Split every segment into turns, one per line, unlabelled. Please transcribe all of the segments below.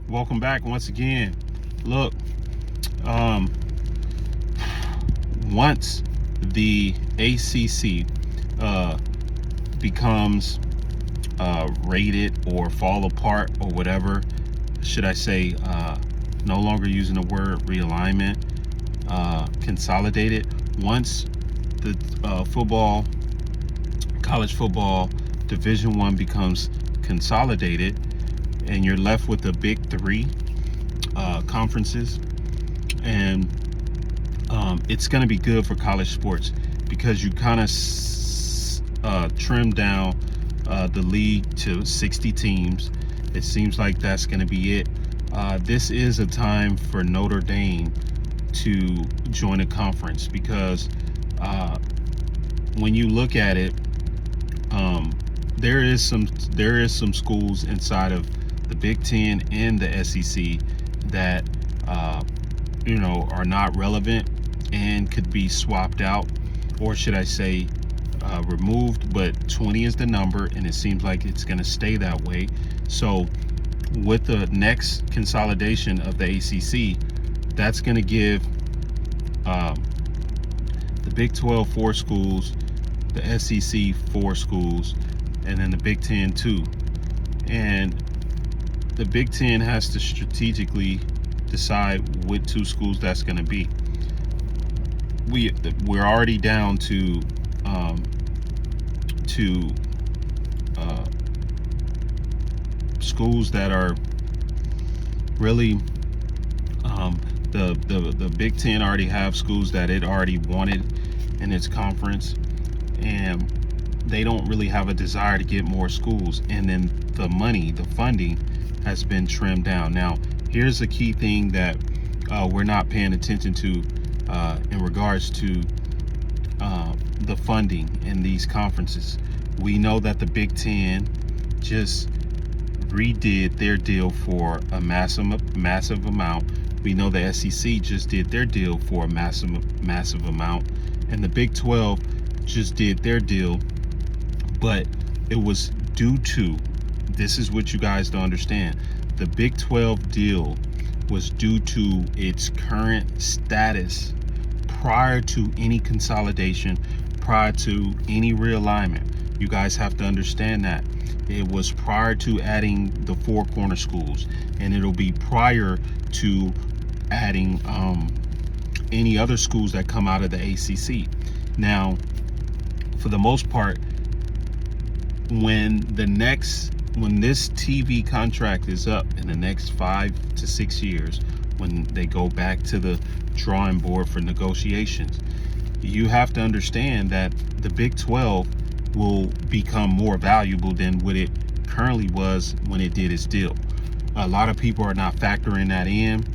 Welcome back once again. Look, um, once the ACC becomes rated or fall apart or whatever, should I say, no longer using the word realignment, consolidated. Once the college football Division I becomes consolidated, and you're left with the big three conferences, and it's going to be good for college sports because you kind of trim down the league to 60 teams. It seems like that's going to be it. This is a time for Notre Dame to join a conference because when you look at it, there is some schools inside of the Big Ten and the SEC that are not relevant and could be swapped out, or should I say removed. But 20 is the number, and it seems like it's going to stay that way. So with the next consolidation of the ACC, that's going to give the Big 12 4 schools, the SEC 4 schools, and then the Big 10 2. And the Big 10 has to strategically decide what 2 schools that's going to be. We're already down to schools that are really the Big Ten already have schools that it already wanted in its conference, and they don't really have a desire to get more schools. And then the funding has been trimmed down. Now, here's a key thing that we're not paying attention to in regards to the funding in these conferences. We know that the Big Ten just redid their deal for a massive amount. We know the SEC just did their deal for a massive amount, and the Big 12 just did their deal. But it was due to, this is what you guys don't understand, the Big 12 deal was due to its current status prior to any consolidation, prior to any realignment. You guys have to understand that. It was prior to adding the 4 corner schools, and it'll be prior to adding any other schools that come out of the ACC. Now, for the most part, when this TV contract is up in the next 5 to 6 years, when they go back to the drawing board for negotiations, you have to understand that the Big 12 will become more valuable than what it currently was when it did its deal. A lot of people are not factoring that in.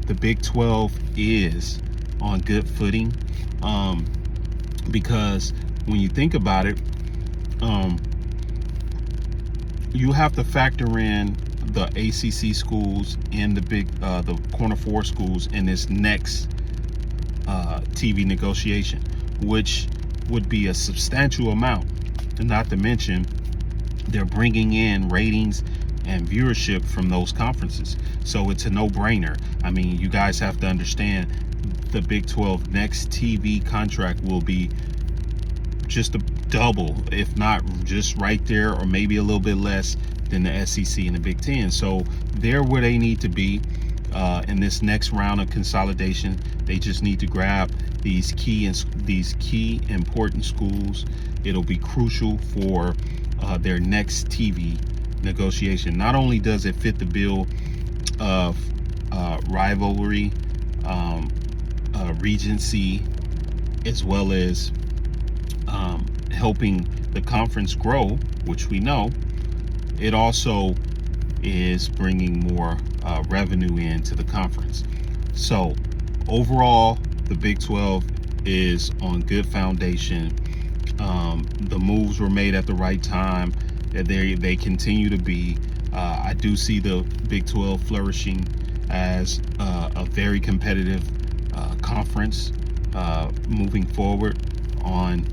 The Big 12 is on good footing because when you think about it, you have to factor in the ACC schools and the corner 4 schools in this next TV negotiation, which would be a substantial amount. And not to mention, they're bringing in ratings and viewership from those conferences. So it's a no-brainer. I mean, you guys have to understand the Big 12 next TV contract will be just a double, if not just right there, or maybe a little bit less than the SEC and the Big Ten. So they're where they need to be in this next round of consolidation. They just need to grab these key important schools. It'll be crucial for their next TV negotiation. Not only does it fit the bill of rivalry, regency, as well as helping the conference grow, which we know, it also is bringing more revenue into the conference. So overall, the Big 12 is on good foundation. The moves were made at the right time. They continue to be. I do see the Big 12 flourishing as a very competitive conference moving forward on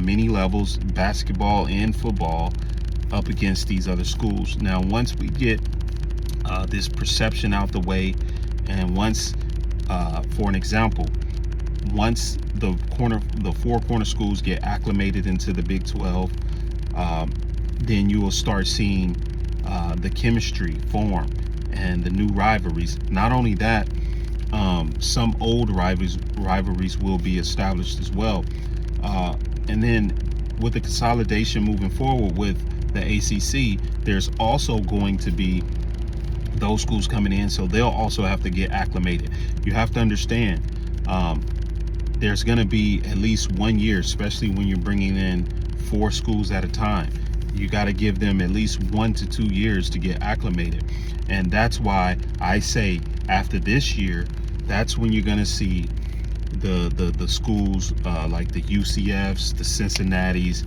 many levels, basketball and football, up against these other schools. Now, once we get this perception out the way. And once, for an example, once the four corner schools get acclimated into the Big 12, then you will start seeing the chemistry form and the new rivalries. Not only that, some old rivalries will be established as well. And then with the consolidation moving forward with the ACC, there's also going to be those schools coming in, so they'll also have to get acclimated. You have to understand, there's going to be at least 1 year, especially when you're bringing in 4 schools at a time. You got to give them at least 1 to 2 years to get acclimated. And that's why I say after this year, that's when you're going to see the schools like the UCFs, the Cincinnatis,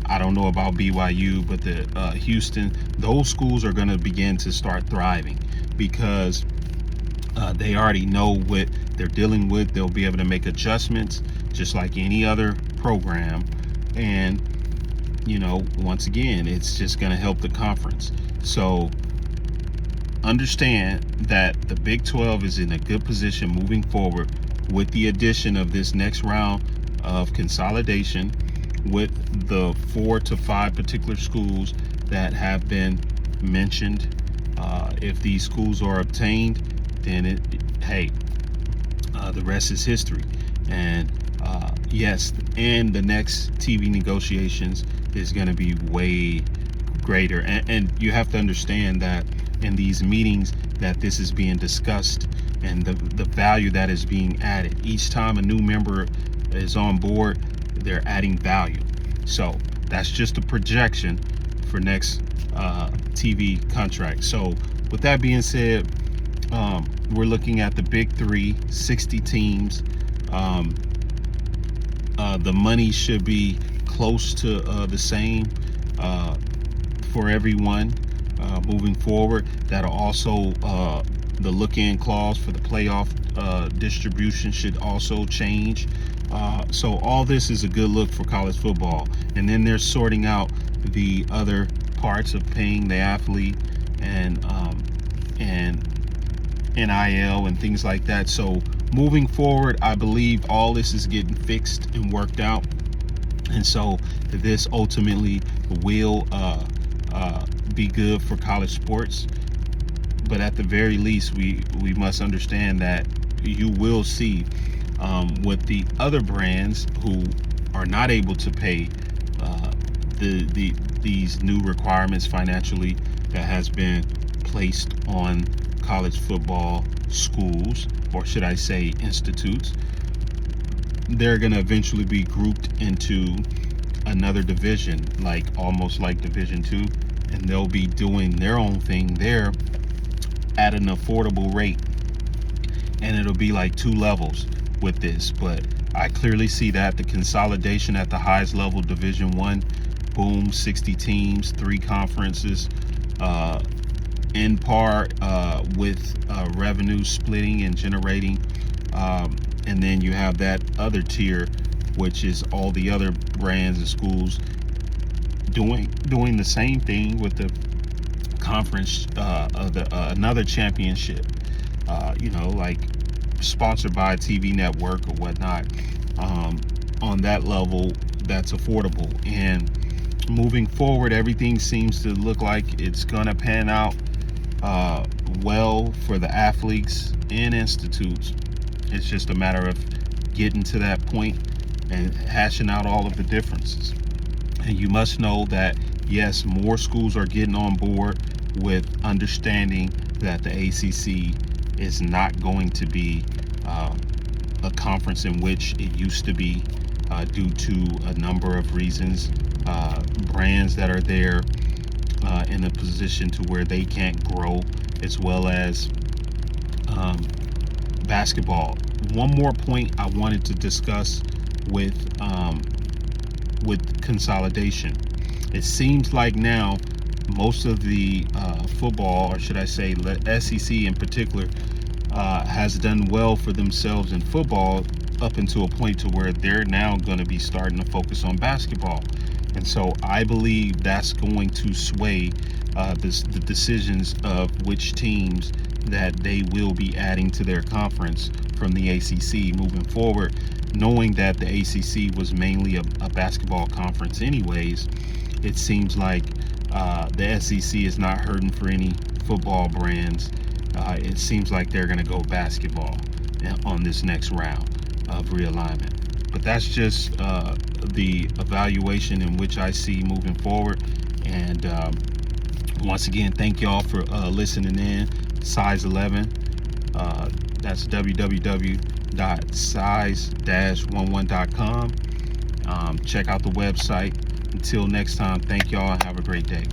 I don't know about BYU, but the Houston, those schools are going to begin to start thriving because they already know what they're dealing with. They'll be able to make adjustments just like any other program. And, once again, it's just going to help the conference. So understand that the Big 12 is in a good position moving forward with the addition of this next round of consolidation with the 4 to 5 particular schools that have been mentioned. If these schools are obtained, then the rest is history. And yes, and the next TV negotiations is going to be way greater. And you have to understand that in these meetings that this is being discussed and the value that is being added. Each time a new member is on board, they're adding value. So that's just a projection for next TV contract. So with that being said, we're looking at the Big 3, 60 teams. The money should be close to the same for everyone moving forward. That'll also the look-in clause for the playoff distribution should also change. So all this is a good look for college football. And then they're sorting out the other parts of paying the athlete and NIL and things like that. So moving forward, I believe all this is getting fixed and worked out. And so this ultimately will be good for college sports. But at the very least, we must understand that you will see with the other brands who are not able to pay these new requirements financially that has been placed on college football schools, or should I say institutes. They're going to eventually be grouped into another division, almost like Division 2, and they'll be doing their own thing there at an affordable rate. And it'll be like 2 levels with this, but I clearly see that the consolidation at the highest level, Division 1, boom, 60 teams, 3 conferences, in par with revenue splitting and generating. And then you have that other tier, which is all the other brands and schools doing the same thing with the conference of another championship, like sponsored by a TV network or whatnot. On that level, that's affordable. And moving forward, everything seems to look like it's gonna pan out well for the athletes and institutes. It's just a matter of getting to that point and hashing out all of the differences. And you must know that, yes, more schools are getting on board with understanding that the ACC is not going to be a conference in which it used to be due to a number of reasons. Brands that are there in a position to where they can't grow, as well as basketball. One more point I wanted to discuss with consolidation. It seems like now most of the football, or should I say the SEC in particular, has done well for themselves in football up until a point to where they're now going to be starting to focus on basketball. And so I believe that's going to sway the decisions of which teams that they will be adding to their conference from the ACC moving forward, knowing that the ACC was mainly a basketball conference anyways. It seems like the SEC is not hurting for any football brands. It seems like they're going to go basketball on this next round of realignment. But that's just the evaluation in which I see moving forward. And once again, thank y'all for listening in. Size 11. That's www.size-11.com. Check out the website. Until next time, thank y'all and have a great day.